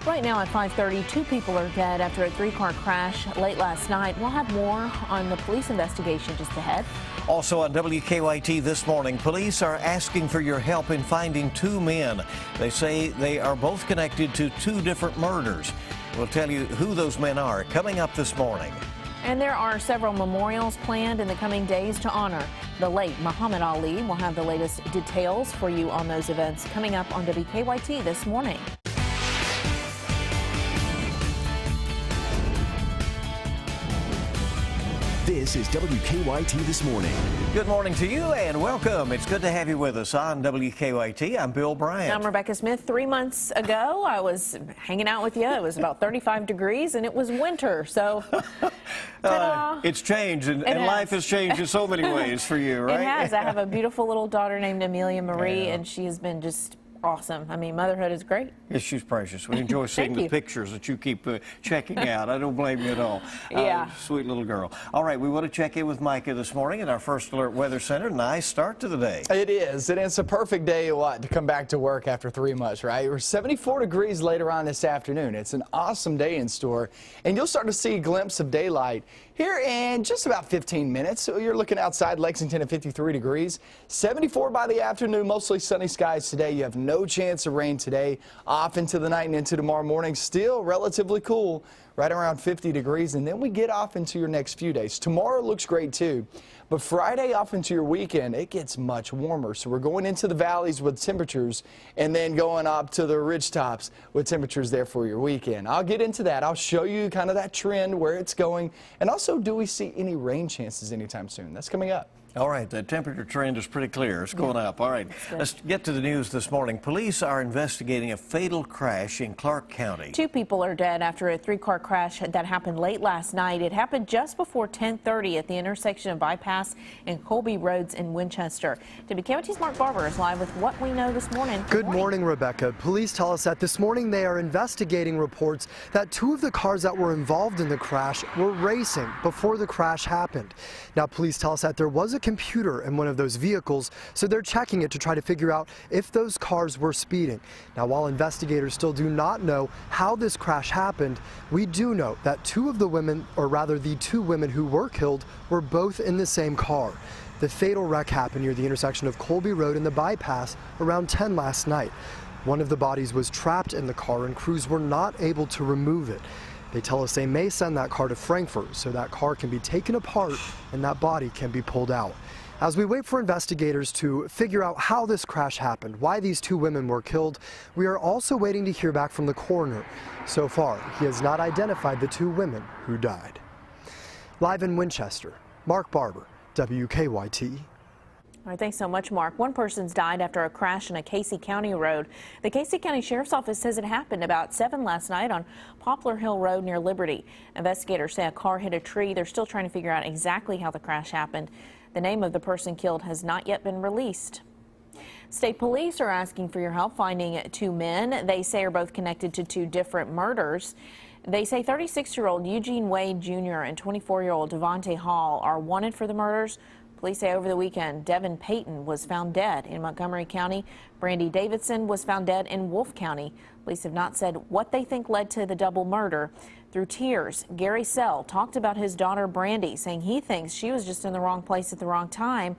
Right now at 5:30, 2 people are dead after a 3-car crash late last night. We'll have more on the police investigation just ahead. Also on WKYT this morning, police are asking for your help in finding 2 men. They say they are both connected to 2 different murders. We'll tell you who those men are coming up this morning. And there are several memorials planned in the coming days to honor the late Muhammad Ali. We'll have the latest details for you on those events coming up on WKYT this morning. This is WKYT This Morning. Good morning to you and welcome. It's good to have you with us on WKYT. I'm Bill Bryant. I'm Rebecca Smith. 3 months ago, I was hanging out with you. It was about 35 degrees and it was winter. So, it's changed and life has changed in so many ways for you, right? It has. I have a beautiful little daughter named Amelia Marie, and she has been just awesome. I mean, motherhood is great. Yes, she's precious. We enjoy seeing the pictures that you keep checking out. I don't blame you at all. Yeah. Sweet little girl. All right, we want to check in with Micah this morning at our First Alert Weather Center. Nice start to the day. It is, and it's a perfect day to come back to work after 3 months, right? We're 74 degrees later on this afternoon. It's an awesome day in store, and you'll start to see a glimpse of daylight here in just about 15 minutes. So you're looking outside Lexington at 53 degrees, 74 by the afternoon, mostly sunny skies today. You have no chance of rain today. Off into the night and into tomorrow morning, still relatively cool, right around 50 degrees. And then we get off into your next few days. Tomorrow looks great too, but Friday off into your weekend, it gets much warmer. So we're going into the valleys with temperatures and then going up to the ridge tops with temperatures there for your weekend. I'll get into that. I'll show you kind of that trend, where it's going. And also, do we see any rain chances anytime soon? That's coming up. All right, the temperature trend is pretty clear. It's going up. All right, let's get to the news this morning. Police are investigating a fatal crash in Clark County. 2 people are dead after a 3-car crash that happened late last night. It happened just before 10:30 at the intersection of Bypass and Colby Roads in Winchester. WKYT's Mark Barber is live with what we know this morning. Good morning, Rebecca. Police tell us that this morning they are investigating reports that 2 of the cars that were involved in the crash were racing before the crash happened. Now, police tell us that there was a computer in one of those vehicles, so they're checking it to try to figure out if those cars were speeding. Now, while investigators still do not know how this crash happened, we do know that 2 of the women, or rather the 2 women who were killed, were both in the same car. The fatal wreck happened near the intersection of Colby Road and the Bypass around 10 last night. One of the bodies was trapped in the car and crews were not able to remove it. They tell us they may send that car to Frankfort so that car can be taken apart and that body can be pulled out. As we wait for investigators to figure out how this crash happened, why these 2 women were killed, we are also waiting to hear back from the coroner. So far, he has not identified the 2 women who died. Live in Winchester, Mark Barber, WKYT. All right, thanks so much, Mark. 1 person's died after a crash on a Casey County road. The Casey County Sheriff's Office says it happened about 7 last night on Poplar Hill Road near Liberty. Investigators say a car hit a tree. They're still trying to figure out exactly how the crash happened. The name of the person killed has not yet been released. State police are asking for your help finding 2 men they say are both connected to 2 different murders. They say 36-year-old Eugene Wade Jr. and 24-year-old Devontae Hall are wanted for the murders. Police say over the weekend, Devin Payton was found dead in Montgomery County. Brandy Davidson was found dead in Wolfe County. Police have not said what they think led to the double murder. Through tears, Gary Sell talked about his daughter Brandy, saying he thinks she was just in the wrong place at the wrong time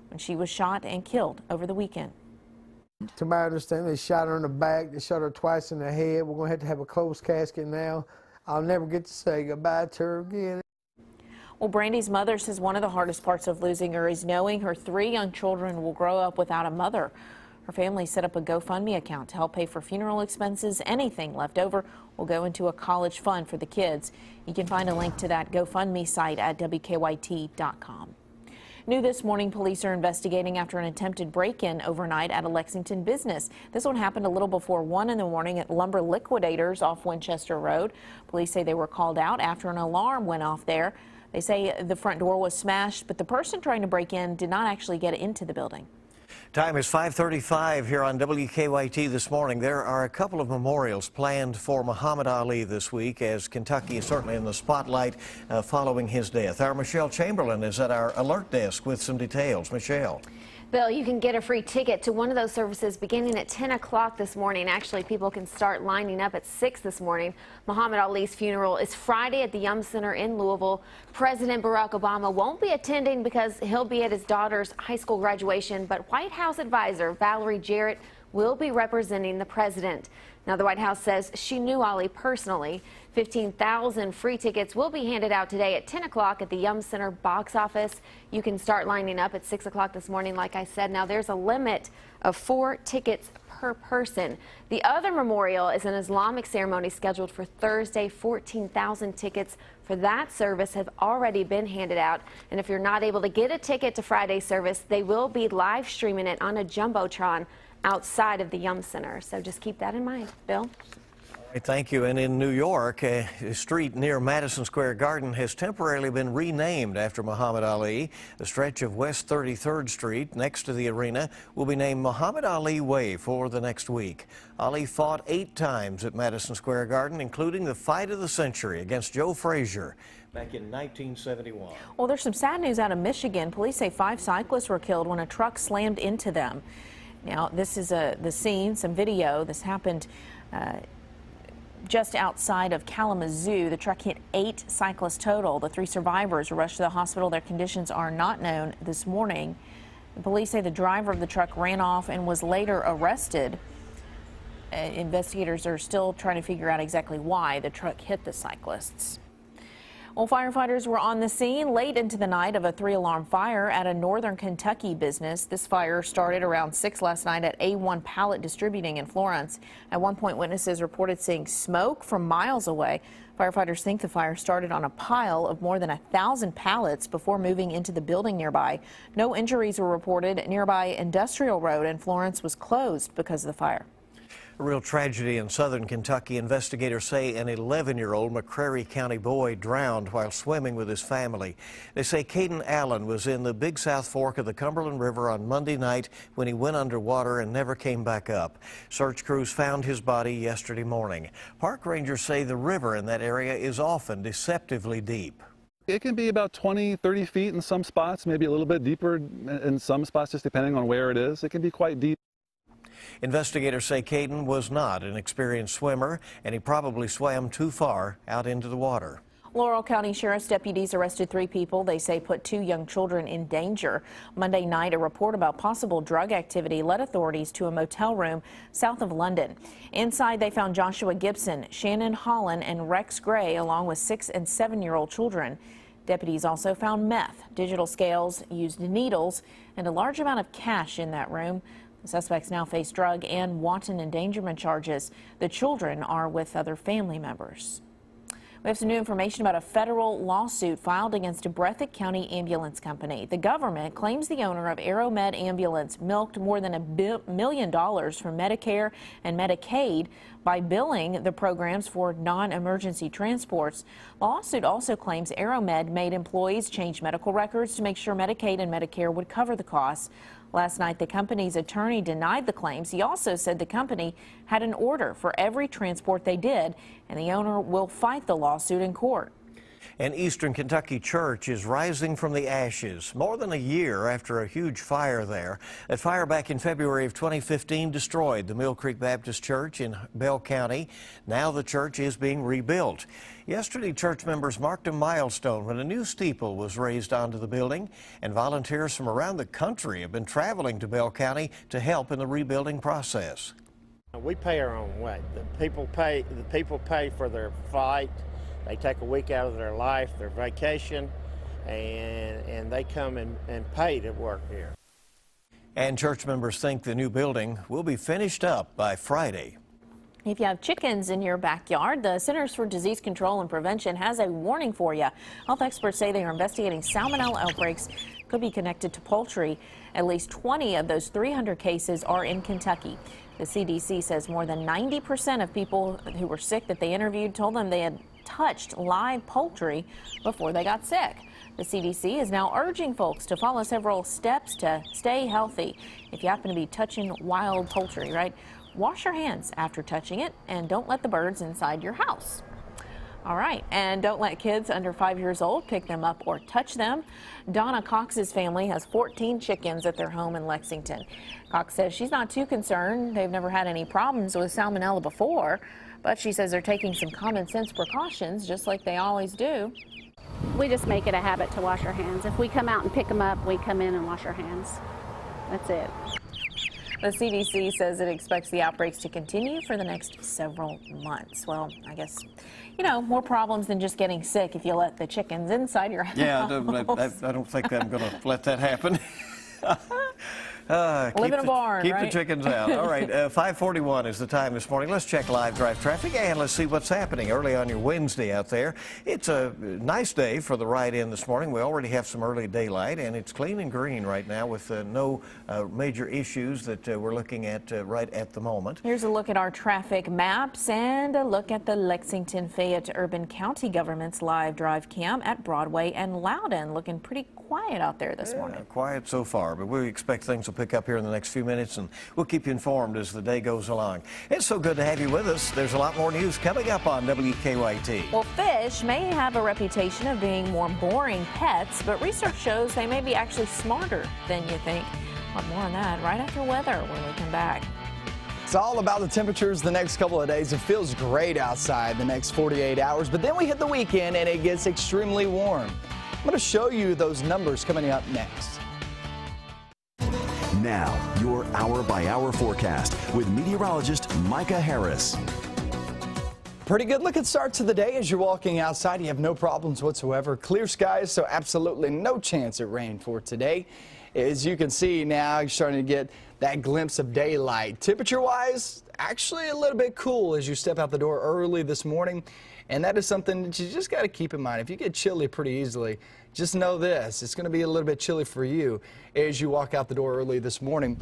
when she was shot and killed over the weekend. To my understanding, they shot her in the back. They shot her twice in the head. We're going to have a closed casket now. I'll never get to say goodbye to her again. Well, Brandy's mother says one of the hardest parts of losing her is knowing her 3 young children will grow up without a mother. Her family set up a GoFundMe account to help pay for funeral expenses. Anything left over will go into a college fund for the kids. You can find a link to that GoFundMe site at WKYT.com. New this morning, police are investigating after an attempted break-in overnight at a Lexington business. This one happened a little before 1 in the morning at Lumber Liquidators off Winchester Road. Police say they were called out after an alarm went off there. They say the front door was smashed, but the person trying to break in did not actually get into the building. Time is 5:35 here on WKYT this morning. There are a couple of memorials planned for Muhammad Ali this week, as Kentucky is certainly in the spotlight following his death. Our Michelle Chamberlain is at our alert desk with some details. Michelle. Bill, you can get a free ticket to one of those services beginning at 10 o'clock this morning. Actually, people can start lining up at 6 this morning. Muhammad Ali's funeral is Friday at the Yum Center in Louisville. President Barack Obama won't be attending because he'll be at his daughter's high school graduation, but White House advisor Valerie Jarrett will be representing the president. Now, the White House says she knew Ali personally. 15,000 free tickets will be handed out today at 10 o'clock at the Yum Center box office. You can start lining up at 6 o'clock this morning, like I said. Now, there's a limit of 4 tickets per person. The other memorial is an Islamic ceremony scheduled for Thursday. 14,000 tickets for that service have already been handed out. And if you're not able to get a ticket to Friday's service, they will be live streaming it on a Jumbotron outside of the Yum Center. So just keep that in mind. Bill? Thank you. And in New York, a street near Madison Square Garden has temporarily been renamed after Muhammad Ali. The stretch of West 33rd Street next to the arena will be named Muhammad Ali Way for the next week. Ali fought 8 times at Madison Square Garden, including the fight of the century against Joe Frazier back in 1971. Well, there's some sad news out of Michigan. Police say 5 cyclists were killed when a truck slammed into them. Now, this is the scene, some video. This happened just outside of Kalamazoo. The truck hit 8 cyclists total. The 3 survivors were rushed to the hospital. Their conditions are not known this morning. The police say the driver of the truck ran off and was later arrested. Investigators are still trying to figure out exactly why the truck hit the cyclists. Well, firefighters were on the scene late into the night of a 3-alarm fire at a northern Kentucky business. This fire started around 6 last night at A1 Pallet Distributing in Florence. At one point, witnesses reported seeing smoke from miles away. Firefighters think the fire started on a pile of more than 1,000 pallets before moving into the building nearby. No injuries were reported. Nearby Industrial Road in Florence was closed because of the fire. A real tragedy in southern Kentucky. Investigators say an 11-year-old McCreary County boy drowned while swimming with his family. They say Caden Allen was in the Big South Fork of the Cumberland River on Monday night when he went underwater and never came back up. Search crews found his body yesterday morning. Park rangers say the river in that area is often deceptively deep. It can be about 20, 30 feet in some spots, maybe a little bit deeper in some spots, just depending on where it is. It can be quite deep. Investigators say Caden was not an experienced swimmer, and he probably swam too far out into the water. Laurel County Sheriff's deputies arrested 3 people they say put 2 young children in danger. Monday night, a report about possible drug activity led authorities to a motel room south of London. Inside, they found Joshua Gibson, Shannon Holland, and Rex Gray, along with 6- and 7-year-old children. Deputies also found meth, digital scales, used needles, and a large amount of cash in that room. The suspects now face drug and wanton endangerment charges. The children are with other family members. We have some new information about a federal lawsuit filed against a Breathitt County ambulance company. The government claims the owner of AeroMed Ambulance milked more than $1 million from Medicare and Medicaid by billing the programs for non-emergency transports. The lawsuit also claims AeroMed made employees change medical records to make sure Medicaid and Medicare would cover the costs. Last night, the company's attorney denied the claims. He also said the company had an order for every transport they did, and the owner will fight the lawsuit in court. An eastern Kentucky church is rising from the ashes more than a year after a huge fire there. That fire back in February of 2015 destroyed the Mill Creek Baptist Church in Bell County. Now the church is being rebuilt. Yesterday, church members marked a milestone when a new steeple was raised onto the building, and volunteers from around the country have been traveling to Bell County to help in the rebuilding process. We pay our own way. The people pay for their flight. They take a week out of their life, their vacation, and they come and pay to work here. And church members think the new building will be finished up by Friday. If you have chickens in your backyard, the Centers for Disease Control and Prevention has a warning for you. Health experts say they are investigating salmonella outbreaks could be connected to poultry. At least 20 of those 300 cases are in Kentucky. The CDC says more than 90% of people who were sick that they interviewed told them they had touched live poultry before they got sick. The CDC is now urging folks to follow several steps to stay healthy. If you happen to be touching wild poultry, right, wash your hands after touching it and don't let the birds inside your house. All right, and don't let kids under 5 years old pick them up or touch them. Donna Cox's family has 14 chickens at their home in Lexington. Cox says she's not too concerned. They've never had any problems with salmonella before, but she says they're taking some common sense precautions just like they always do. We just make it a habit to wash our hands. If we come out and pick them up, we come in and wash our hands. That's it. The CDC says it expects the outbreaks to continue for the next several months. Well, I guess, you know, more problems than just getting sick if you let the chickens inside your house. Yeah, I don't think I'm going to let that happen. Live in a barn, keep right? the chickens out. All right, 5:41 is the time this morning. Let's check live drive traffic and let's see what's happening early on your Wednesday out there. It's a nice day for the ride-in this morning. We already have some early daylight, and it's clean and green right now with no major issues that we're looking at right at the moment. Here's a look at our traffic maps and a look at the Lexington Fayette Urban County Government's live drive cam at Broadway and Loudon. Looking pretty quiet out there this morning. Quiet so far, but we expect things will pick up here in the next few minutes, and we'll keep you informed as the day goes along. It's so good to have you with us. There's a lot more news coming up on WKYT. Well, fish may have a reputation of being more boring pets, but research shows they may be actually smarter than you think. More on that right after weather when we come back. It's all about the temperatures the next couple of days. It feels great outside the next 48 hours, but then we hit the weekend and it gets extremely warm. I'm going to show you those numbers coming up next. Now, your hour-by-hour forecast with meteorologist Micah Harris. Pretty good looking start to the day as you're walking outside. You have no problems whatsoever. Clear skies, so absolutely no chance at rain for today. As you can see now, you're starting to get that glimpse of daylight. Temperature-wise, actually a little bit cool as you step out the door early this morning. And that is something that you just got to keep in mind. If you get chilly pretty easily, just know this. It's going to be a little bit chilly for you as you walk out the door early this morning.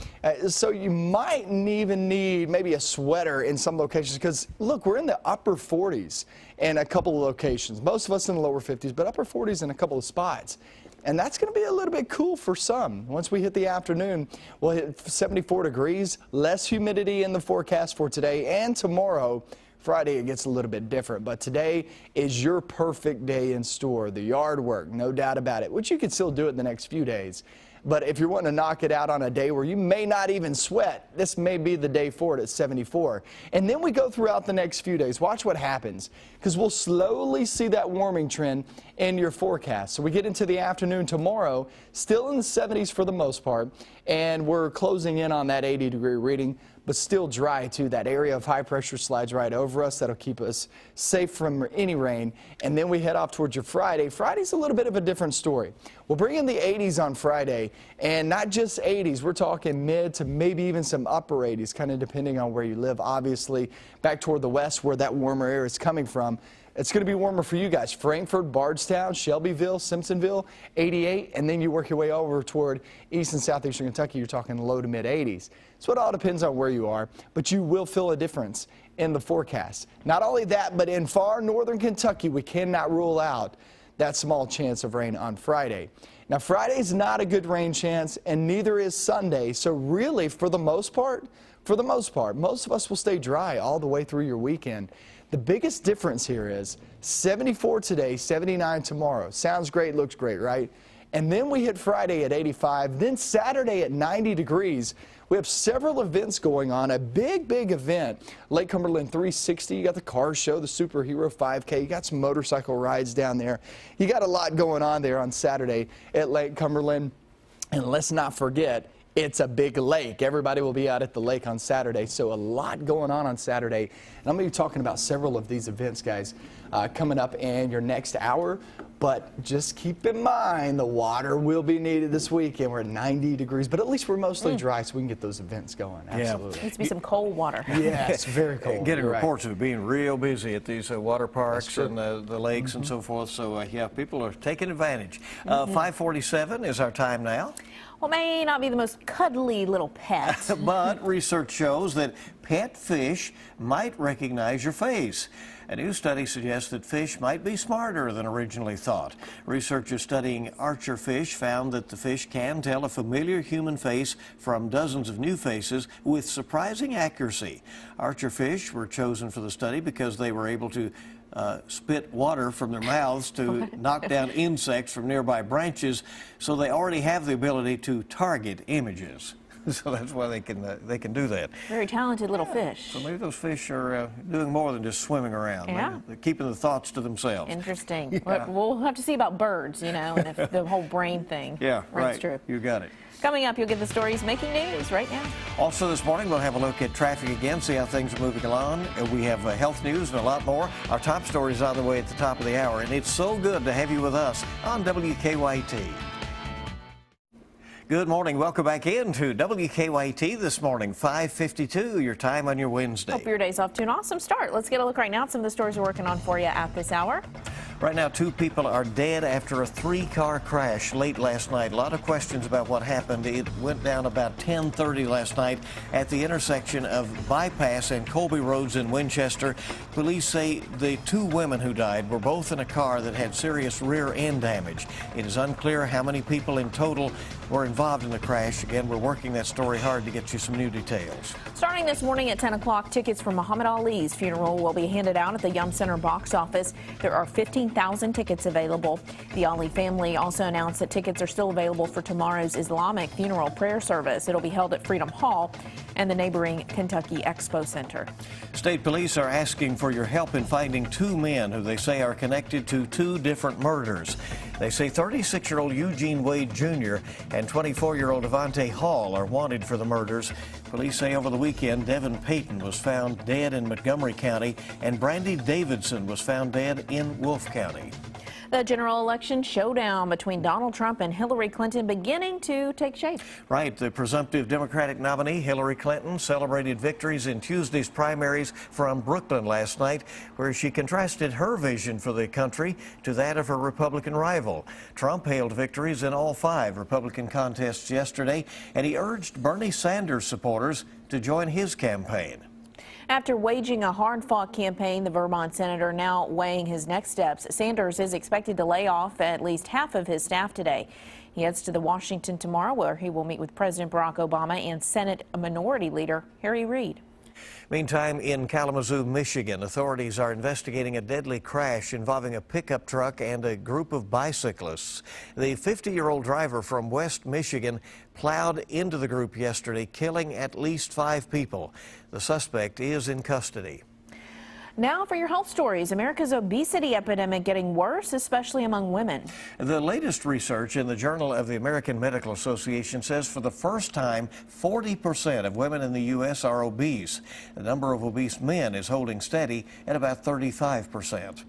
So you might even need maybe a sweater in some locations because, look, we're in the upper 40s in a couple of locations. Most of us in the lower 50s, but upper 40s in a couple of spots. And that's going to be a little bit cool for some. Once we hit the afternoon, we'll hit 74 degrees, less humidity in the forecast for today and tomorrow. Friday, it gets a little bit different, but today is your perfect day in store. The yard work, no doubt about it, which you can still do it the next few days. But if you're wanting to knock it out on a day where you may not even sweat, this may be the day for it at 74. And then we go throughout the next few days. Watch what happens, because we'll slowly see that warming trend in your forecast. So we get into the afternoon tomorrow, still in the 70s for the most part, and we're closing in on that 80-degree reading, but still dry too. That area of high pressure slides right over us. That'll keep us safe from any rain. And then we head off towards your Friday. Friday's a little bit of a different story. We'll bring in the 80s on Friday, and not just 80s. We're talking mid to maybe even some upper 80s, kind of depending on where you live. Obviously, back toward the west where that warmer air is coming from, it's going to be warmer for you guys. Frankfort, Bardstown, Shelbyville, Simpsonville, 88, and then you work your way over toward east and southeastern Kentucky, you're talking low to mid 80s. So it all depends on where you are, but you will feel a difference in the forecast. Not only that, but in far northern Kentucky, we cannot rule out that small chance of rain on Friday. Now, Friday's not a good rain chance, and neither is Sunday. So really, for the most part, most of us will stay dry all the way through your weekend. The biggest difference here is 74 today, 79 tomorrow. Sounds great, looks great, right? And then we hit Friday at 85, then Saturday at 90 degrees. We have several events going on, a big event. Lake Cumberland 360, you got the car show, the Superhero 5K, you got some motorcycle rides down there. You got a lot going on there on Saturday at Lake Cumberland. And let's not forget, it's a big lake. Everybody will be out at the lake on Saturday, so a lot going on Saturday. And I'm going to be talking about several of these events, guys, coming up in your next hour. But just keep in mind, the water will be needed this weekend. We're at 90 degrees, but at least we're mostly dry, so we can get those events going. Absolutely. Yeah. Needs to be some cold water. Yes, very cold. Getting reports of it being real busy at these water parks and the lakes and so forth. So, yeah, people are taking advantage. 5:47 is our time now. Well, may not be the most cuddly little pet. But research shows that pet fish might recognize your face. A new study suggests that fish might be smarter than originally thought. Researchers studying archer fish found that the fish can tell a familiar human face from dozens of new faces with surprising accuracy. Archer fish were chosen for the study because they were able to spit water from their mouths to knock down insects from nearby branches, so they already have the ability to target images. So that's why they can do that. Very talented little fish. So maybe those fish are doing more than just swimming around. Yeah. They're keeping the thoughts to themselves. Interesting. Yeah. We'll have to see about birds, you know, and if the whole brain thing Yeah, rings right. true. You got it. Coming up, you'll get the stories making news right now. Also this morning, we'll have a look at traffic again, see how things are moving along. We have health news and a lot more. Our top story is on the way at the top of the hour, and it's so good to have you with us on WKYT. Good morning. Welcome back into WKYT this morning, 5:52, your time on your Wednesday. Hope your day's off to an awesome start. Let's get a look right now at some of the stories we're working on for you at this hour. Right now, 2 people are dead after a 3-car crash late last night. A lot of questions about what happened. It went down about 10:30 last night at the intersection of Bypass and Colby Roads in Winchester. Police say the 2 women who died were both in a car that had serious rear end damage. It is unclear how many people in total were involved in the crash. Again, we're working that story hard to get you some new details. Starting this morning at 10 o'clock, tickets for Muhammad Ali's funeral will be handed out at the Yum Center box office. There are 15,000 tickets available. The Ali family also announced that tickets are still available for tomorrow's Islamic funeral prayer service. It'll be held at Freedom Hall and the neighboring Kentucky Expo Center. State police are asking for your help in finding 2 men who they say are connected to 2 different murders. They say 36-year-old Eugene Wade Jr. and 24-year-old Devontae Hall are wanted for the murders. Police say over the weekend, Devin Payton was found dead in Montgomery County and Brandy Davidson was found dead in Wolfe County. The general election showdown between Donald Trump and Hillary Clinton beginning to take shape. Right. The presumptive Democratic nominee, Hillary Clinton, celebrated victories in Tuesday's primaries from Brooklyn last night, where she contrasted her vision for the country to that of her Republican rival. Trump hailed victories in all 5 Republican contests yesterday, and he urged Bernie Sanders supporters to join his campaign. After waging a hard-fought campaign, the Vermont senator now weighing his next steps. Sanders is expected to lay off at least half of his staff today. He heads to Washington tomorrow, where he will meet with President Barack Obama and Senate Minority Leader Harry Reid. Meantime, in Kalamazoo, Michigan, authorities are investigating a deadly crash involving a pickup truck and a group of bicyclists. The 50-year-old driver from West Michigan plowed into the group yesterday, killing at least 5 people. The suspect is in custody. Now for your health stories. America's obesity epidemic getting worse, especially among women. The latest research in the Journal of the American Medical Association says for the first time, 40% of women in the U.S. are obese. The number of obese men is holding steady at about 35%.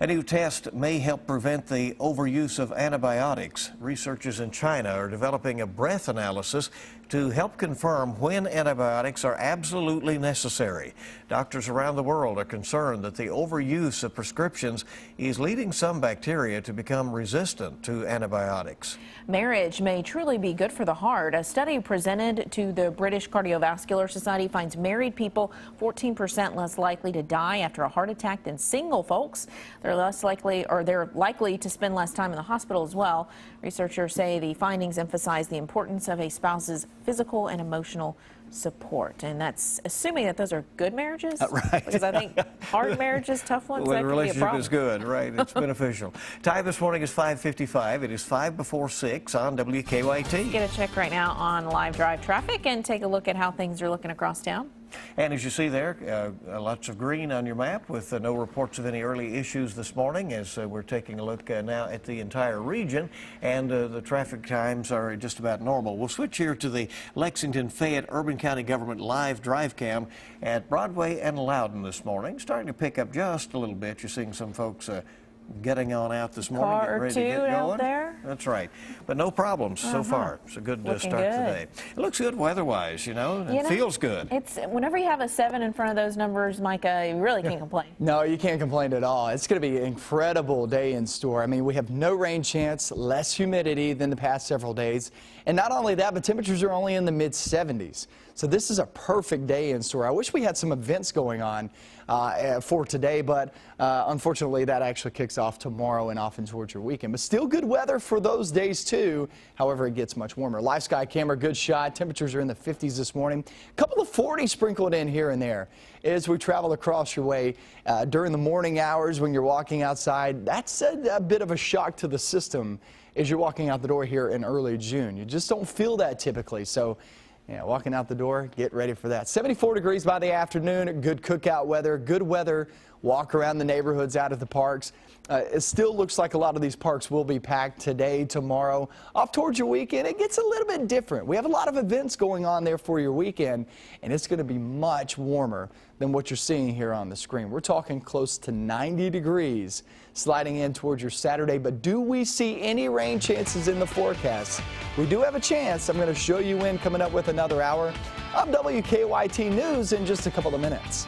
A new test may help prevent the overuse of antibiotics. Researchers in China are developing a breath analysis to help confirm when antibiotics are absolutely necessary. Doctors around the world are concerned that the overuse of prescriptions is leading some bacteria to become resistant to antibiotics. Marriage may truly be good for the heart. A study presented to the British Cardiovascular Society finds married people 14% less likely to die after a heart attack than single folks. They're likely to spend less time in the hospital as well. Researchers say the findings emphasize the importance of a spouse's physical and emotional support, and that's assuming that those are good marriages. Right. Because I think hard marriages, tough ones, When that the could be a relationship problem. is good, right? It's beneficial. Time this morning is 5:55. It is 5 before 6 on WKYT. Get a check right now on live drive traffic and take a look at how things are looking across town. And as you see there, lots of green on your map with no reports of any early issues this morning as we're taking a look now at the entire region, and the traffic times are just about normal. We'll switch here to the Lexington Fayette Urban County Government live drive cam at Broadway and Loudon this morning. Starting to pick up just a little bit. You're seeing some folks getting on out this morning, Car getting or ready two to get going. out there. That's right. But no problems so far. It's a good start Looking today. It looks good weather-wise, you know. It feels good. It's whenever you have a 7 in front of those numbers, Micah, you really can't complain. No, you can't complain at all. It's going to be an incredible day in store. I mean, we have no rain chance, less humidity than the past several days. And not only that, but temperatures are only in the mid-70s. So this is a perfect day in store. I wish we had some events going on for today, but unfortunately that actually kicks off tomorrow and off into towards your weekend. But still good weather for those days too. However, it gets much warmer. Live sky camera, good shot. Temperatures are in the 50s this morning. A couple of 40s sprinkled in here and there as we travel across your way during the morning hours when you're walking outside. That's a bit of a shock to the system as you're walking out the door here in early June. You just don't feel that typically. So yeah, walking out the door, get ready for that. 74 degrees by the afternoon, good cookout weather, good weather, walk around the neighborhoods, out at the parks. It still looks like a lot of these parks will be packed today, tomorrow. Off towards your weekend, it gets a little bit different. We have a lot of events going on there for your weekend, and it's going to be much warmer than what you're seeing here on the screen. We're talking close to 90 degrees sliding in towards your Saturday, but do we see any rain chances in the forecast? We do have a chance. I'm going to show you in coming up with another hour of WKYT News in just a couple of minutes.